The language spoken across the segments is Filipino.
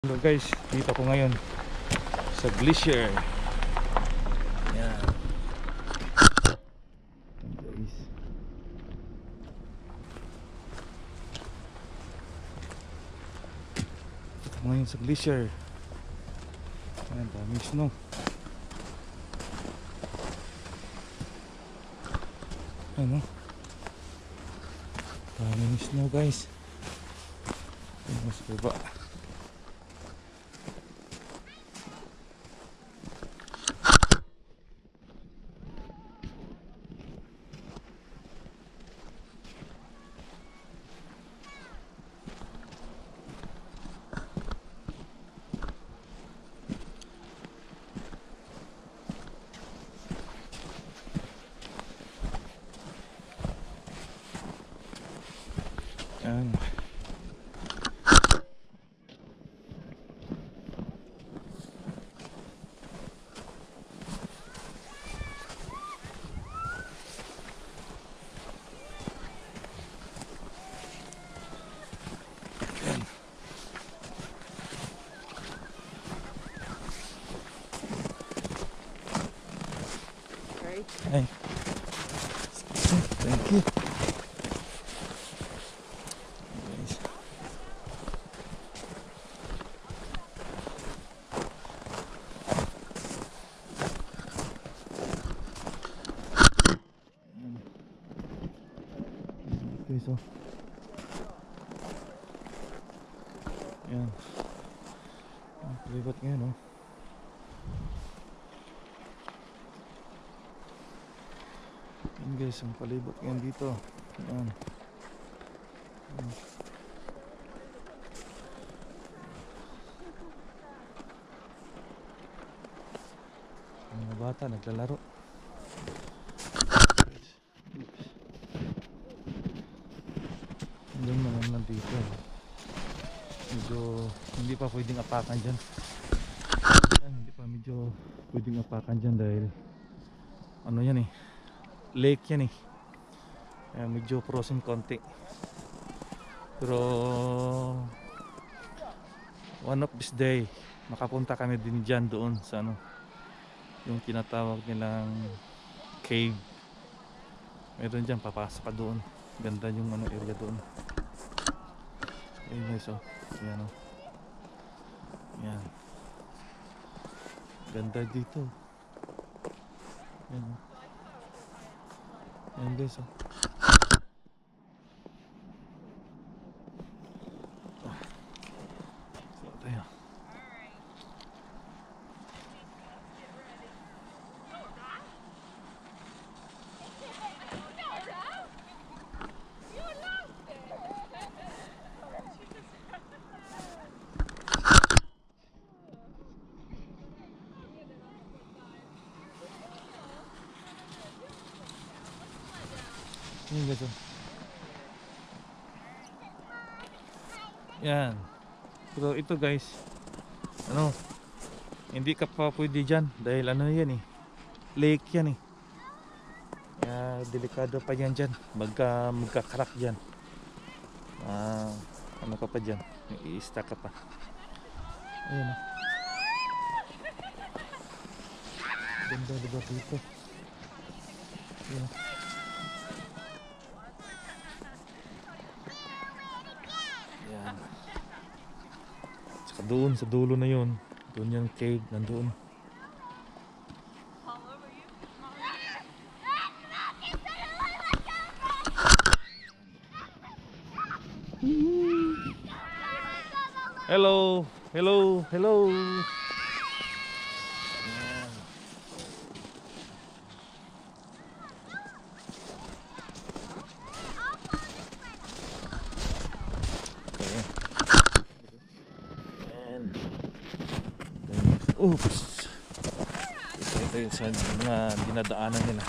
Hello guys, dito ko ngayon sa glacier. Yan. Guys. Dito ko ngayon sa glacier. Yan, daming snow. Ano? Daming snow guys. Ano sa baba? Yan. Yan. Hey. Thank you. Okay, so yan. Ang palibot ngayon, oh. Yan guys, ang palibot ngayon dito. Yan. Yan. Ang mga bata naglalaro. Yung mga nandito, medyo hindi pa pwedeng apakan dyan. Hindi pa medyo pwedeng apakan dyan dahil ano yan eh, lake yan eh. Medyo frozen konti. Pero one of this day makapunta kami din dyan doon sa ano, yung tinatawag nilang cave. Meron dyan, papasok ka doon. Ganda yung ano area doon. Ayun guys, oh. Ayan, oh. Ayan. Ganda dito. Ayan, oh. Ayan guys, oh. So, tayo. Ayan guys, oh. Yan. Pero ito guys, ano, hindi ka pa pwede dyan dahil ano yan eh, lake yan eh. Kaya delikado pa yan dyan, magkakarak dyan. Ano ka pa dyan, i-stack ka pa. Ayan, oh. Ganda lugar dito. Ayan. Ayan. Saka doon sa dulo na yun, doon yung cave nandoon. Hello, hello, hello. Ayan. Okay. Ayan. Oops. Ito yung sa mga dinadaanan nila.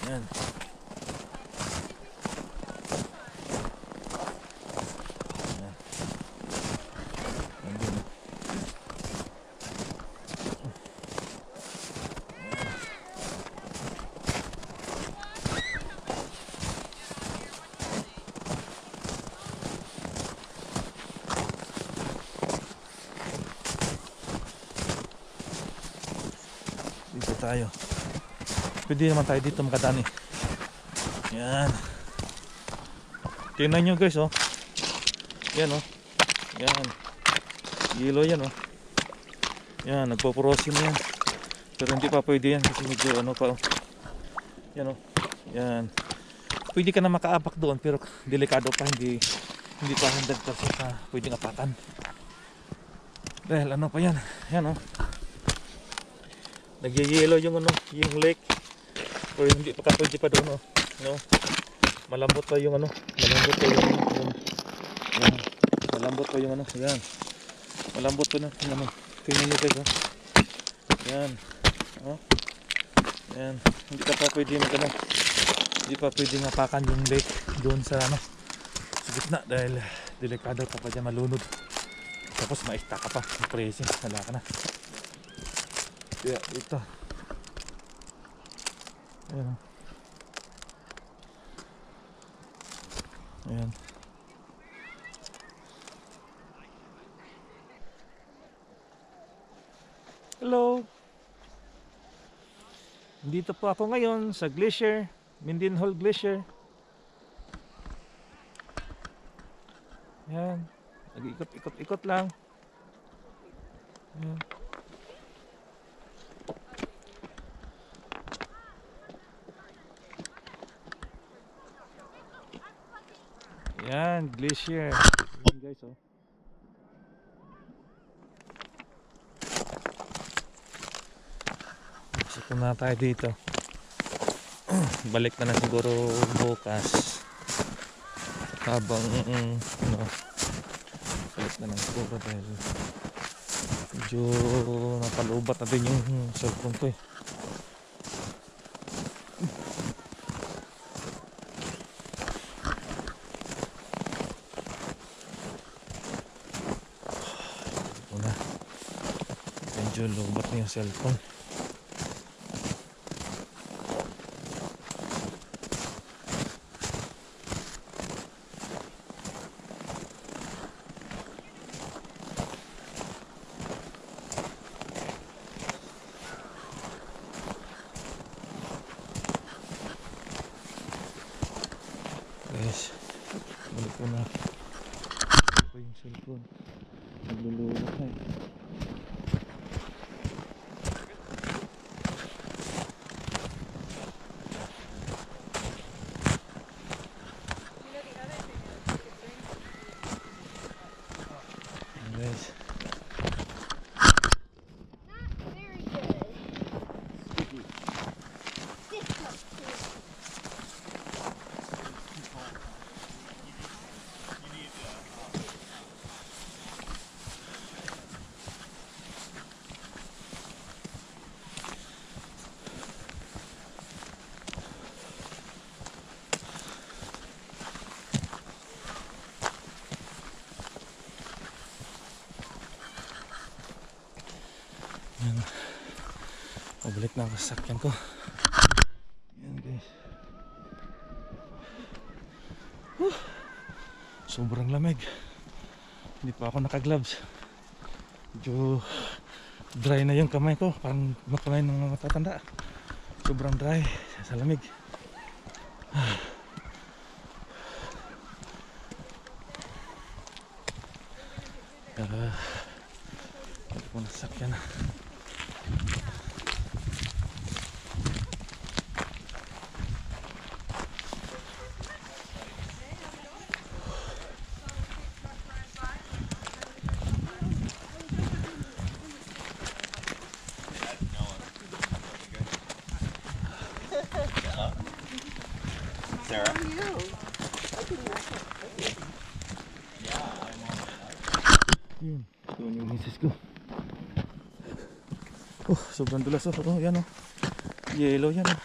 Ayan. tayo. Pwede naman tayo dito makadaan eh. Yan. Tingnan nyo guys oh. Yan oh. Yan. Yellow yan oh. Yan, nagpo-frozen na yan. Pero hindi pa pwede yan kasi medyo ano pa oh. Yan oh. Yan. Pwede ka na makaapak doon pero delikado pa, hindi pa 100% na pwedeng apakan. Dahil ano pa yan. Yan oh. Nagyayelo yung ano, yung lake. Pero hindi pa pwede pa doon oh. No? Malambot pa yung ano, malambot pa yung ano. Yan. Malambot pa yung ano, yan. Malambot pa na yung ano. Tingnan nyo guys oh. Yan. Oh. Yan. Hindi ka pa pwede ano. Hindi pa pwede apakan yung lake doon sa ano, sa gitna dahil delikado ka pa dyan malunod. Tapos maista ka pa, crazy, wala ka na. Kaya ito. Ayan. Ayan. Hello. Dito po ako ngayon sa glacier, Mendenhall Glacier. Ayan. Nag-ikot-ikot lang. Ayan. Ayan, glacier. Ayan guys oh. Pasok na tayo dito. Balik na lang siguro bukas. Habang ano, balik na lang siguro dahil medyo napalubat na din yung cellphone ko eh. Medyo lubat na yung cellphone. Guys, balik ko na. Ito pa yung cellphone. Naglulubat na eh. Guys. Yan. Pabalik na ako sa sakyan ko. Yan guys. Sobrang lamig. Hindi pa ako naka-gloves. Medyo dry na yung kamay ko. Parang makamay ng mga matatanda. Sobrang dry sa lamig. Balik ko na sa sakyan. Sarah? Yun. Yun yung misis ko. Sobrang dulas oh. Oh, yan oh. Yellow yan oh.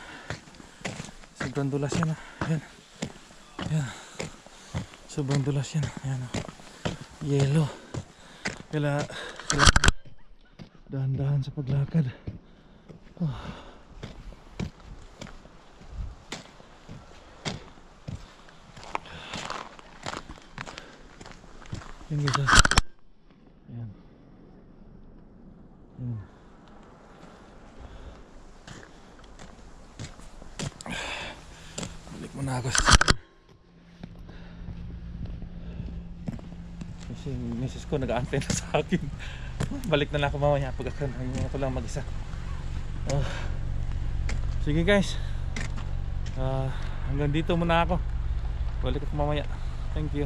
Sobrang dulas yan oh. Yan. Yan. Sobrang dulas yan. Yan oh. Yellow. Kailangan dahan-dahan sa paglakad. Oh. Yan guys oh. Ayan. muna ako kasi yung misis ko nag-aantay na sa akin. Balik na lang ako mamaya pag ako lang mag-isa. Sige guys, hanggang dito muna ako. Balik ako mamaya. Thank you.